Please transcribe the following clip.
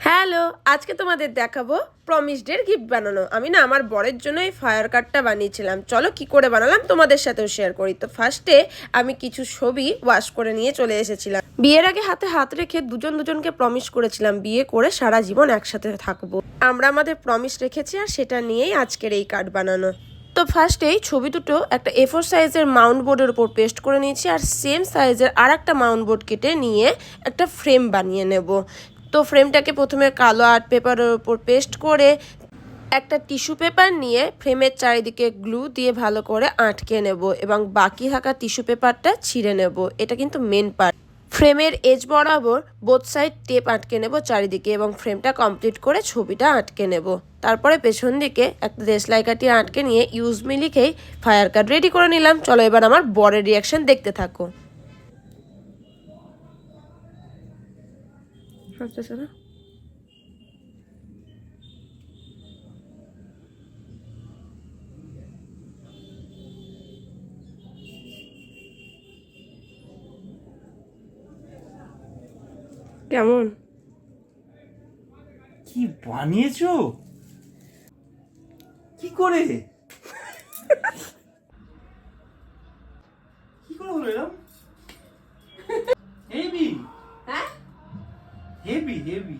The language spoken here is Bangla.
হ্যালো, আজকে তোমাদের দেখাবো প্রমিস ডের গিফট বানানো। আমি না আমার বরের জন্য এই ফায়ার কার্ডটা বানিয়েছিলাম। চলো কি করে বানালাম তোমাদের সাথেও শেয়ার করি। তো ফার্স্টে আমি কিছু ছবি ওয়াশ করে নিয়ে চলে এসেছিলাম। বিয়ের আগে হাতে হাত রেখে দুজনকে প্রমিস করেছিলাম বিয়ে করে সারা জীবন একসাথে থাকবো। আমরা আমাদের প্রমিস রেখেছি আর সেটা নিয়েই আজকের এই কার্ড বানানো। তো ফার্স্টেই ছবি দুটো একটা A4 সাইজের মাউন্ট বোর্ডের উপর পেস্ট করে নিয়েছি আর সেম সাইজের আর একটা মাউন্ট বোর্ড কেটে নিয়ে একটা ফ্রেম বানিয়ে নেব। তো ফ্রেমটাকে প্রথমে কালো আর্ট পেপারের উপর পেস্ট করে একটা টিস্যু পেপার নিয়ে ফ্রেমের চারিদিকে গ্লু দিয়ে ভালো করে আটকে নেব এবং বাকি থাকা টিস্যু পেপারটা ছিঁড়ে নেব। এটা কিন্তু মেন পার্ট। ফ্রেমের এজ বরাবর বোথ সাইড টেপ আটকে নেব চারিদিকে এবং ফ্রেমটা কমপ্লিট করে ছবিটা আটকে নেব। তারপরে পেছন দিকে একটা দেশলাই কাঠি আটকে নিয়ে ইউজ মি লিখেই ফায়ার কার্ড রেডি করে নিলাম। চলো এবার আমার বরের রিয়াকশন দেখতে থাকো। না কেমন কি বানিয়েছো? কি করে কি করে হলো এরকম? হেভি, হ্যাঁ হেভি হেভি।